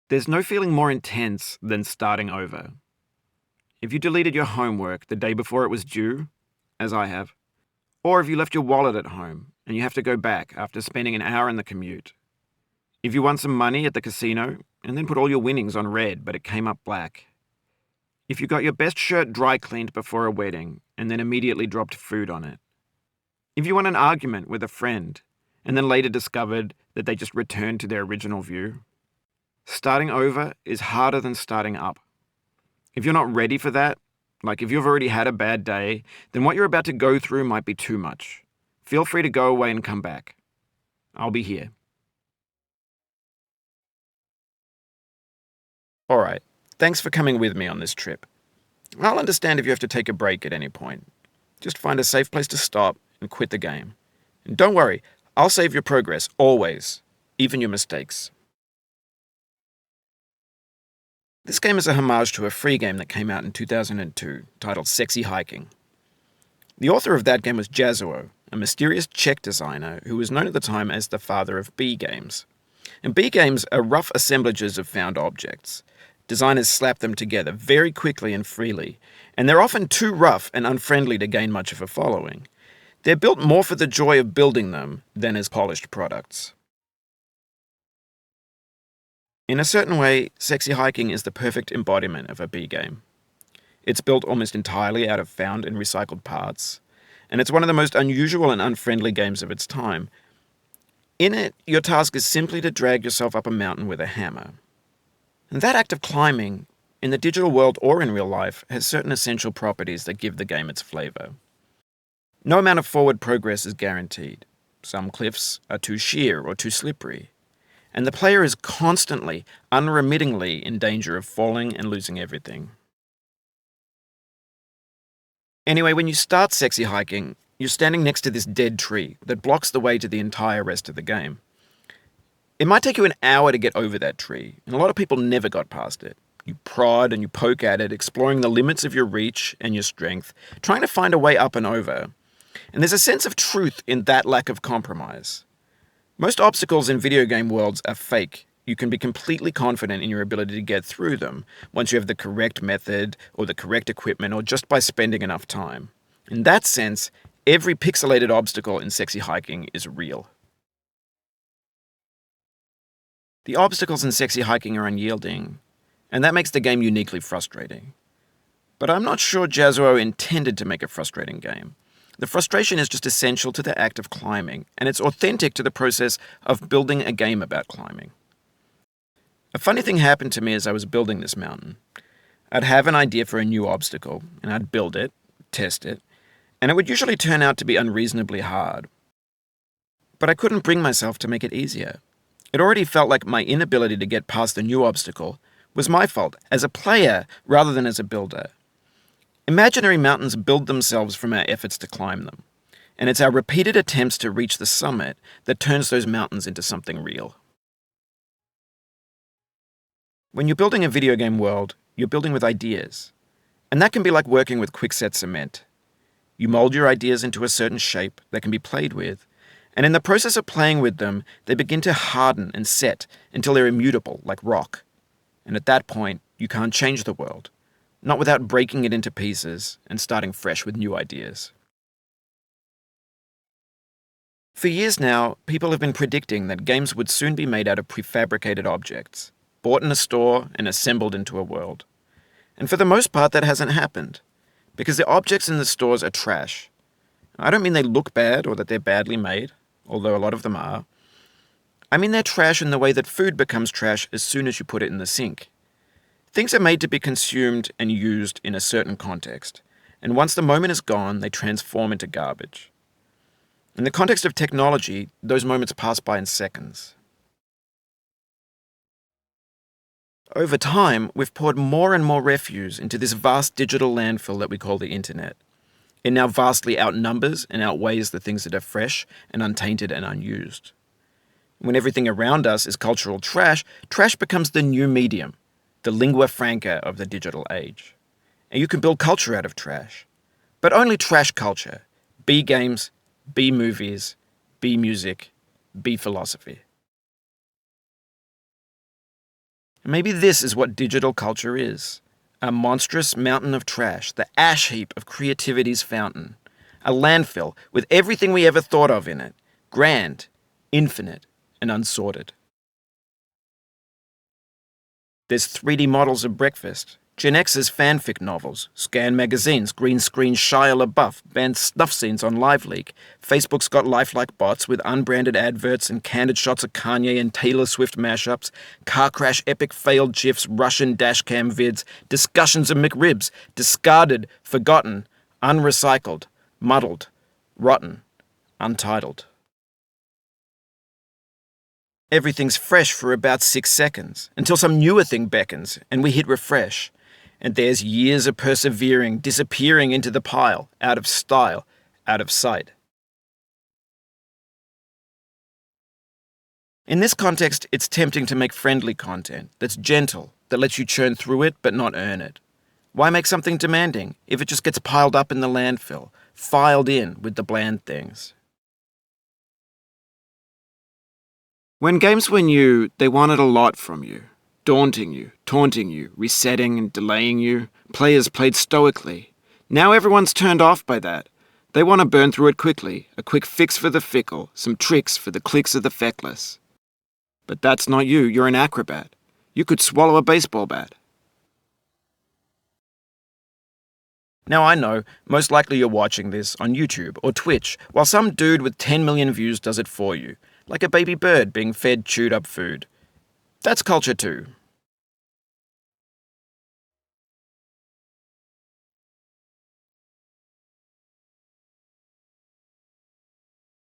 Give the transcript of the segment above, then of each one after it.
There's no feeling more intense than starting over. If you deleted your homework the day before it was due, as I have, or if you left your wallet at home and you have to go back after spending an hour in the commute. If you won some money at the casino and then put all your winnings on red but it came up black. If you got your best shirt dry cleaned before a wedding and then immediately dropped food on it. If you won an argument with a friend and then later discovered that they just returned to their original view. Starting over is harder than starting up. If you're not ready for that, like if you've already had a bad day, then what you're about to go through might be too much. Feel free to go away and come back. I'll be here. Alright, thanks for coming with me on this trip. I'll understand if you have to take a break at any point. Just find a safe place to stop and quit the game. And don't worry, I'll save your progress, always, even your mistakes. This game is a homage to a free game that came out in 2002, titled Sexy Hiking. The author of that game was Jazuo, a mysterious Czech designer who was known at the time as the father of B games. And B games are rough assemblages of found objects. Designers slap them together very quickly and freely, and they're often too rough and unfriendly to gain much of a following. They're built more for the joy of building them than as polished products. In a certain way, Sexy Hiking is the perfect embodiment of a B game. It's built almost entirely out of found and recycled parts, and it's one of the most unusual and unfriendly games of its time. In it, your task is simply to drag yourself up a mountain with a hammer. And that act of climbing, in the digital world or in real life, has certain essential properties that give the game its flavor. No amount of forward progress is guaranteed. Some cliffs are too sheer or too slippery. And the player is constantly, unremittingly in danger of falling and losing everything. Anyway, when you start Sexy Hiking, you're standing next to this dead tree that blocks the way to the entire rest of the game. It might take you an hour to get over that tree, and a lot of people never got past it. You prod and you poke at it, exploring the limits of your reach and your strength, trying to find a way up and over. And there's a sense of truth in that lack of compromise. Most obstacles in video game worlds are fake. You can be completely confident in your ability to get through them once you have the correct method or the correct equipment or just by spending enough time. In that sense, every pixelated obstacle in Sexy Hiking is real. The obstacles in Sexy Hiking are unyielding, and that makes the game uniquely frustrating. But I'm not sure Jazuo intended to make a frustrating game. The frustration is just essential to the act of climbing, and it's authentic to the process of building a game about climbing. A funny thing happened to me as I was building this mountain. I'd have an idea for a new obstacle, and I'd build it, test it, and it would usually turn out to be unreasonably hard. But I couldn't bring myself to make it easier. It already felt like my inability to get past the new obstacle was my fault as a player rather than as a builder. Imaginary mountains build themselves from our efforts to climb them, and it's our repeated attempts to reach the summit that turns those mountains into something real. When you're building a video game world, you're building with ideas, and that can be like working with quickset cement. You mold your ideas into a certain shape that can be played with, and in the process of playing with them, they begin to harden and set until they're immutable, like rock. And at that point, you can't change the world. Not without breaking it into pieces and starting fresh with new ideas. For years now, people have been predicting that games would soon be made out of prefabricated objects, bought in a store and assembled into a world. And for the most part, that hasn't happened, because the objects in the stores are trash. I don't mean they look bad or that they're badly made, although a lot of them are. I mean they're trash in the way that food becomes trash as soon as you put it in the sink. Things are made to be consumed and used in a certain context, and once the moment is gone, they transform into garbage. In the context of technology, those moments pass by in seconds. Over time, we've poured more and more refuse into this vast digital landfill that we call the internet. It now vastly outnumbers and outweighs the things that are fresh and untainted and unused. When everything around us is cultural trash, trash becomes the new medium, the lingua franca of the digital age. And you can build culture out of trash. But only trash culture. B games, B movies, B music, B philosophy. Maybe this is what digital culture is. A monstrous mountain of trash, the ash heap of creativity's fountain. A landfill with everything we ever thought of in it. Grand, infinite, and unsorted. There's 3D models of breakfast, Gen X's fanfic novels, scan magazines, green screen Shia LaBeouf, banned snuff scenes on LiveLeak. Facebook's got lifelike bots with unbranded adverts and candid shots of Kanye and Taylor Swift mashups, car crash epic failed GIFs, Russian dashcam vids, discussions of McRibs, discarded, forgotten, unrecycled, muddled, rotten, untitled. Everything's fresh for about 6 seconds, until some newer thing beckons, and we hit refresh. And there's years of persevering disappearing into the pile, out of style, out of sight. In this context, it's tempting to make friendly content that's gentle, that lets you churn through it but not earn it. Why make something demanding if it just gets piled up in the landfill, filed in with the bland things? When games were new, they wanted a lot from you. Daunting you, taunting you, resetting and delaying you. Players played stoically. Now everyone's turned off by that. They want to burn through it quickly, a quick fix for the fickle, some tricks for the clicks of the feckless. But that's not you, you're an acrobat. You could swallow a baseball bat. Now I know, most likely you're watching this on YouTube or Twitch, while some dude with 10 million views does it for you, like a baby bird being fed chewed up food. That's culture too.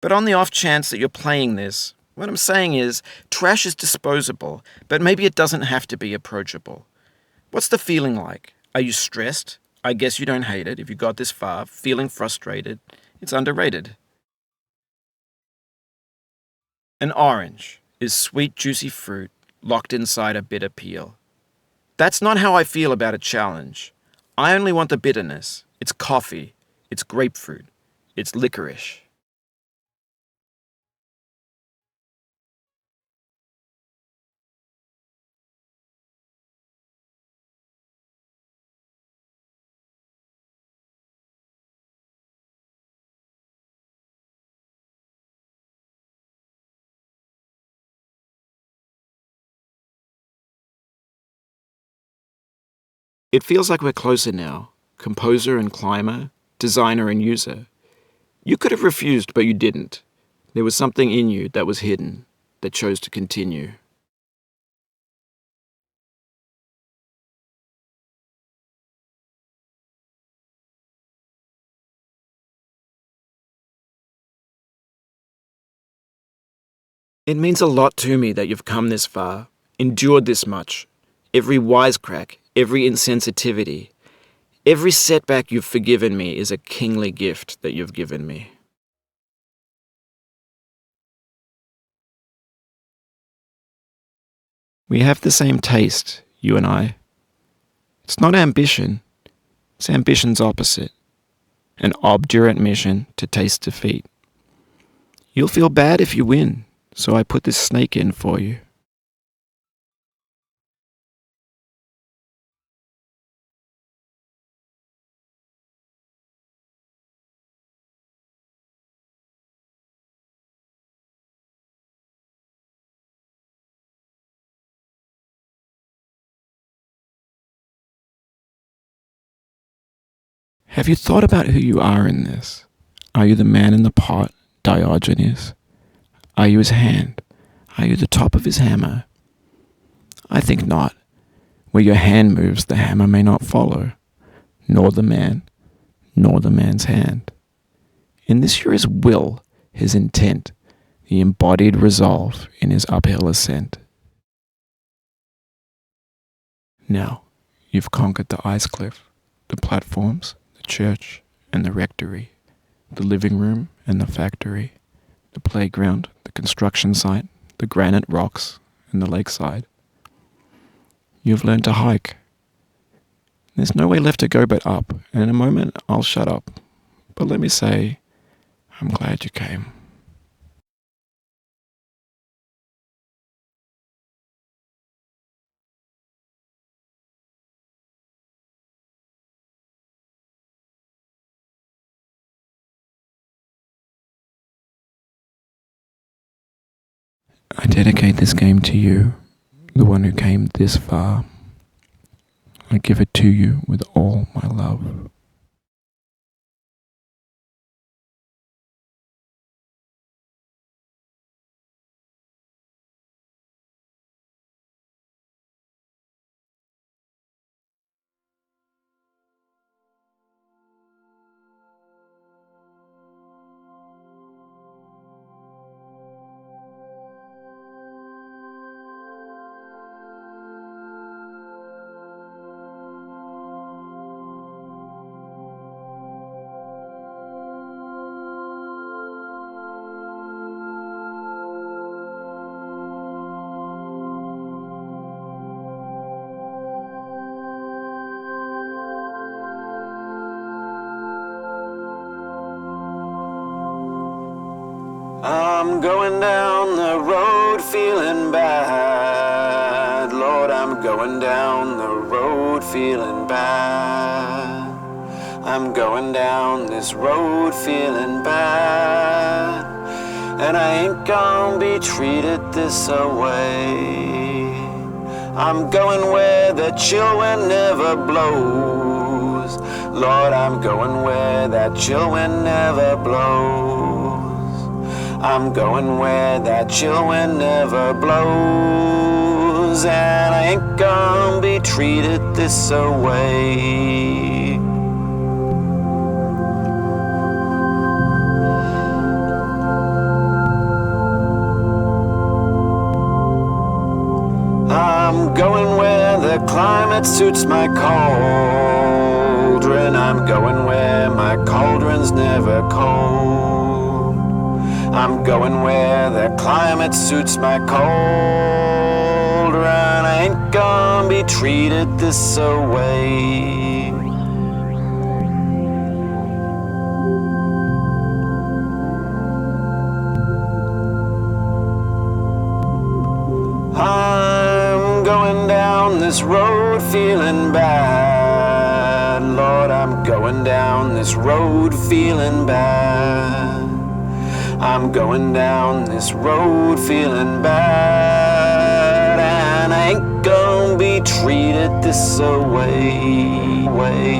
But on the off chance that you're playing this, what I'm saying is, trash is disposable, but maybe it doesn't have to be approachable. What's the feeling like? Are you stressed? I guess you don't hate it if you got this far. Feeling frustrated? It's underrated. An orange is sweet, juicy fruit locked inside a bitter peel. That's not how I feel about a challenge. I only want the bitterness. It's coffee. It's grapefruit. It's licorice. It feels like we're closer now, composer and climber, designer and user. You could have refused, but you didn't. There was something in you that was hidden, that chose to continue. It means a lot to me that you've come this far, endured this much. Every wisecrack, every insensitivity, every setback you've forgiven me is a kingly gift that you've given me. We have the same taste, you and I. It's not ambition, it's ambition's opposite. An obdurate mission to taste defeat. You'll feel bad if you win, so I put this snake in for you. Have you thought about who you are in this? Are you the man in the pot, Diogenes? Are you his hand? Are you the top of his hammer? I think not. Where your hand moves, the hammer may not follow, nor the man, nor the man's hand. In this you're his will, his intent, the embodied resolve in his uphill ascent. Now, you've conquered the ice cliff, the platforms, the church and the rectory, the living room and the factory, the playground, the construction site, the granite rocks and the lakeside. You've learned to hike. There's no way left to go but up, and in a moment I'll shut up. But let me say, I'm glad you came. I dedicate this game to you, the one who came this far. I give it to you with all my love. I'm going down the road feeling bad. Lord, I'm going down the road feeling bad. I'm going down this road feeling bad. And I ain't gonna be treated this away. I'm going where the chill wind never blows. Lord, I'm going where that chill wind never blows. I'm going where that chill wind never blows. And I ain't gonna be treated this away. I'm going where the climate suits my cauldron. I'm going where my cauldron's never cold. I'm going where the climate suits my cauldron. I ain't gonna be treated this away. I'm going down this road feeling bad. Lord, I'm going down this road feeling bad. I'm going down this road feeling bad. And I ain't gonna be treated this away. Way.